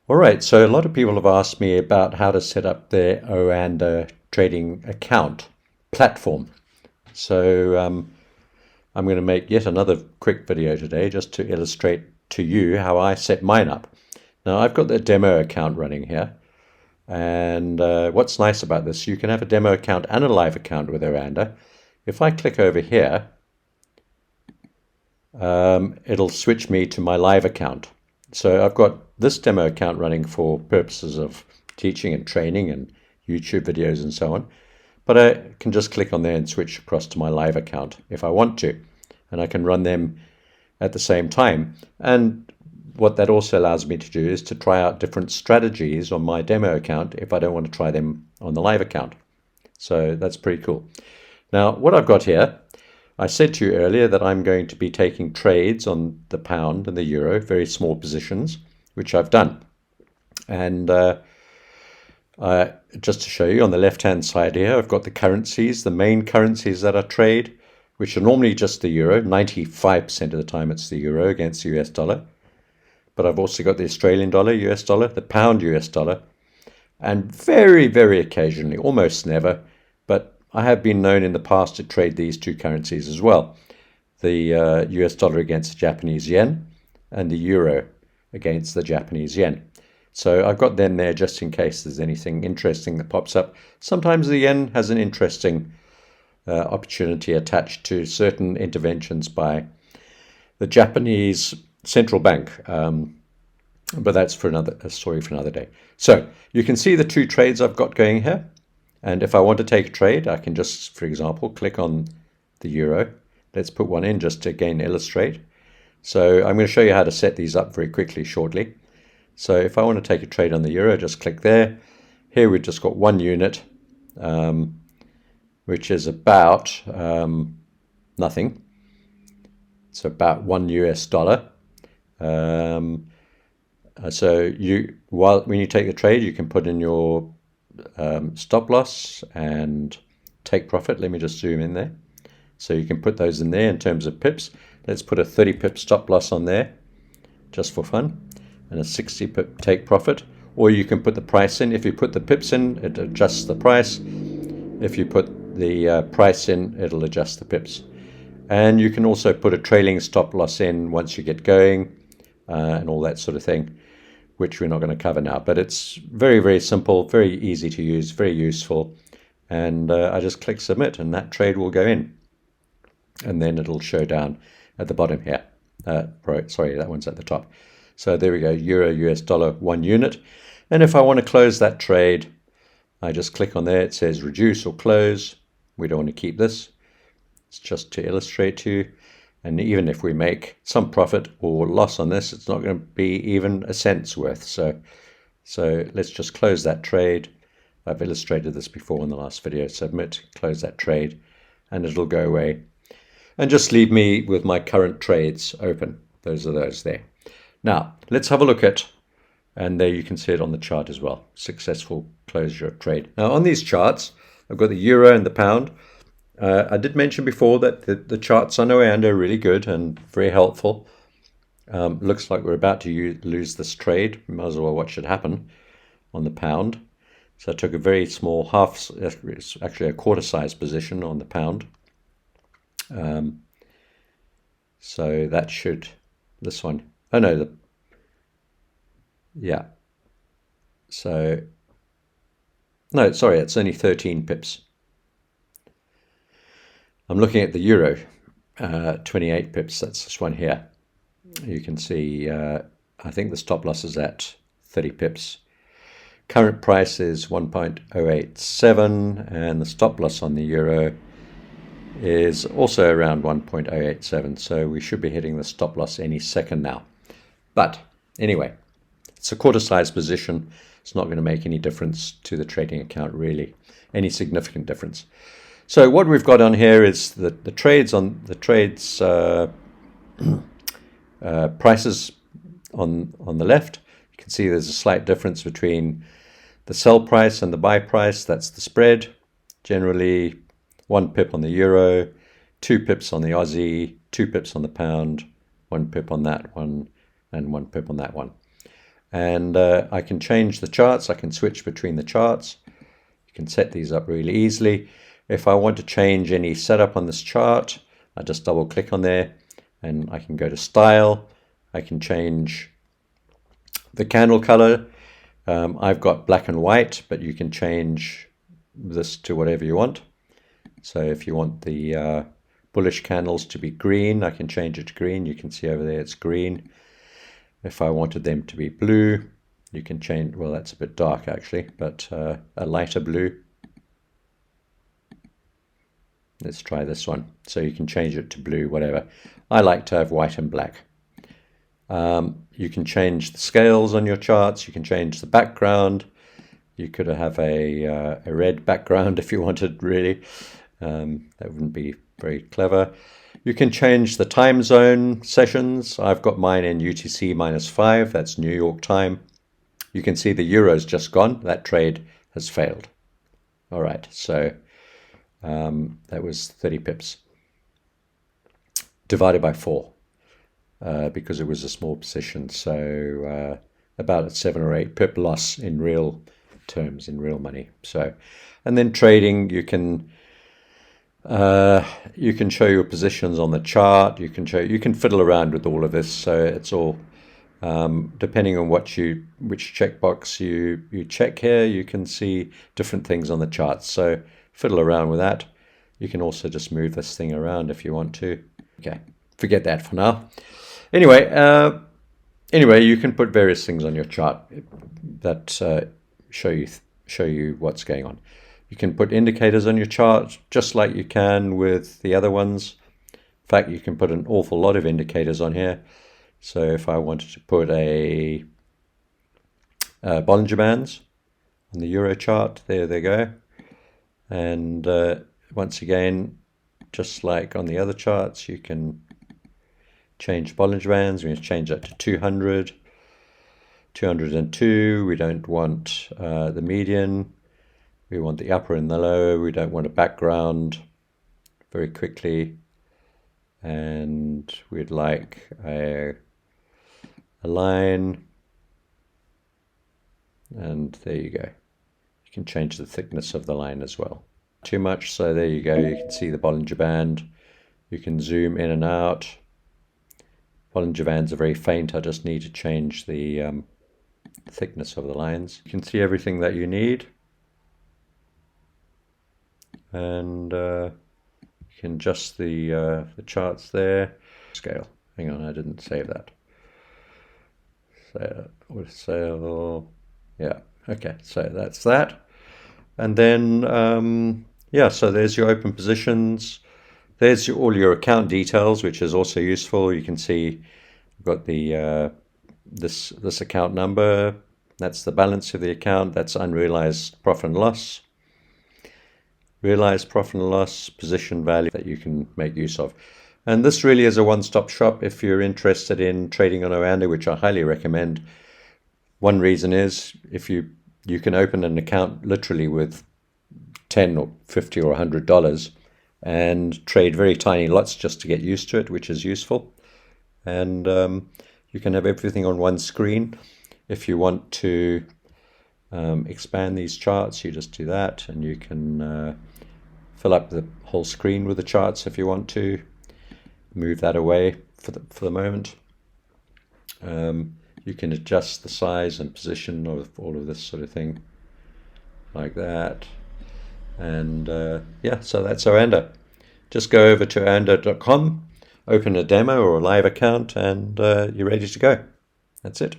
All right, so a lot of people have asked me about how to set up their Oanda trading account platform. So I'm going to make yet another quick video today just to illustrate to you how I set mine up. Now I've got the demo account running here, and what's nice about this, you can have a demo account and a live account with Oanda. If I click over here, it'll switch me to my live account. So I've got this demo account running for purposes of teaching and training and YouTube videos and so on. But I can just click on there and switch across to my live account if I want to. And I can run them at the same time. And what that also allows me to do is to try out different strategies on my demo account if I don't want to try them on the live account. So that's pretty cool. Now, what I've got here, I said to you earlier that I'm going to be taking trades on the pound and the euro, very small positions, which I've done. And just to show you, on the left-hand side here, I've got the currencies, the main currencies that I trade, which are normally just the euro. 95% of the time it's the euro against the US dollar. But I've also got the Australian dollar, US dollar, the pound, US dollar, and very, very occasionally, almost never, but I have been known in the past to trade these two currencies as well. The US dollar against the Japanese yen and the euro against the Japanese yen. So I've got them there just in case there's anything interesting that pops up. Sometimes the yen has an interesting opportunity attached to certain interventions by the Japanese central bank. But that's for a story for another day. So you can see the two trades I've got going here. And if I want to take a trade, I can just, for example, click on the euro. Let's put one in just to again illustrate. So I'm going to show you how to set these up very quickly shortly. So if I want to take a trade on the euro, just click there. Here we've just got 1 unit, which is about nothing. It's about $1 US. So when you take the trade, you can put in your stop loss and take profit. Let me just zoom in there. So you can put those in there in terms of pips. Let's put a 30 pip stop loss on there just for fun, and a 60 pip take profit. Or you can put the price in. If you put the pips in, it adjusts the price. If you put the price in, it'll adjust the pips. And you can also put a trailing stop loss in once you get going, and all that sort of thing, which we're not going to cover now. But it's very, very simple, very easy to use, very useful. And I just click submit, and that trade will go in. And then it'll show down at the bottom here. Sorry, that one's at the top. So there we go, euro, US dollar, 1 unit. And if I want to close that trade, I just click on there. It says reduce or close. We don't want to keep this. It's just to illustrate to you. And even if we make some profit or loss on this, it's not going to be even a cent's worth. So let's just close that trade. I've illustrated this before in the last video. Submit, close that trade, and it'll go away. And just leave me with my current trades open. Those are those there. Now, let's have a look at, and there you can see it on the chart as well, successful closure of trade. Now, on these charts, I've got the euro and the pound. I did mention before that the charts on Oanda are really good and very helpful. Looks like we're about to lose this trade. We might as well watch it happen on the pound. So I took a very small actually a quarter size position on the pound. So that should, this one, oh no, yeah. So, no, sorry, it's only 13 pips. I'm looking at the euro, 28 pips, that's this one here. You can see, I think the stop loss is at 30 pips. Current price is 1.087, and the stop loss on the euro is also around 1.087, so we should be hitting the stop loss any second now. But anyway, it's a quarter size position. It's not going to make any difference to the trading account, really, any significant difference. So what we've got on here is the trades on the trades prices on the left. You can see there's a slight difference between the sell price and the buy price. That's the spread. Generally 1 pip on the euro, 2 pips on the Aussie, 2 pips on the pound, 1 pip on that one, and 1 pip on that one. And I can change the charts. I can switch between the charts. You can set these up really easily. If I want to change any setup on this chart, I just double click on there and I can go to style. I can change the candle color. I've got black and white, but you can change this to whatever you want. So if you want the bullish candles to be green, I can change it to green. You can see over there it's green. If I wanted them to be blue, you can change, well, that's a bit dark actually, but a lighter blue. Let's try this one. So you can change it to blue, whatever. I like to have white and black. You can change the scales on your charts. You can change the background. You could have a red background if you wanted, really. That wouldn't be very clever. You can change the time zone sessions. I've got mine in UTC -5. That's New York time. You can see the euro's just gone. That trade has failed. All right, so that was 30 pips divided by 4 because it was a small position. So about a 7 or 8 pip loss in real terms, in real money. So, and then trading, you can show your positions on the chart. You can fiddle around with all of this. So it's all depending on which checkbox you check here. You can see different things on the chart. So fiddle around with that. You can also just move this thing around if you want to. Okay, forget that for now. Anyway, you can put various things on your chart that show you what's going on. You can put indicators on your chart just like you can with the other ones. In fact, you can put an awful lot of indicators on here. So if I wanted to put a Bollinger Bands on the Euro chart, there they go. And once again, just like on the other charts, you can change Bollinger Bands. We can change that to 200, 202. We don't want the median. We want the upper and the lower. We don't want a background very quickly. And we'd like a line. And there you go. You can change the thickness of the line as well. Too much, so there you go. You can see the Bollinger Band. You can zoom in and out. Bollinger Bands are very faint. I just need to change the thickness of the lines. You can see everything that you need. And you can adjust the charts there. Scale. Hang on, I didn't save that. Sale. Yeah. Okay. So that's that. And then yeah. So there's your open positions. There's all your account details, which is also useful. You can see I've got the this account number. That's the balance of the account. That's unrealized profit and loss. Realized profit and loss, position value that you can make use of. And this really is a one-stop shop if you're interested in trading on Oanda, which I highly recommend. One reason is if you can open an account literally with $10 or $50 or $100 and trade very tiny lots just to get used to it, which is useful. And you can have everything on one screen. If you want to expand these charts, you just do that, and you can fill up the whole screen with the charts if you want to. Move that away for the moment. You can adjust the size and position of all of this sort of thing like that. And yeah, so that's Oanda. Just go over to oanda.com, open a demo or a live account, and you're ready to go. That's it.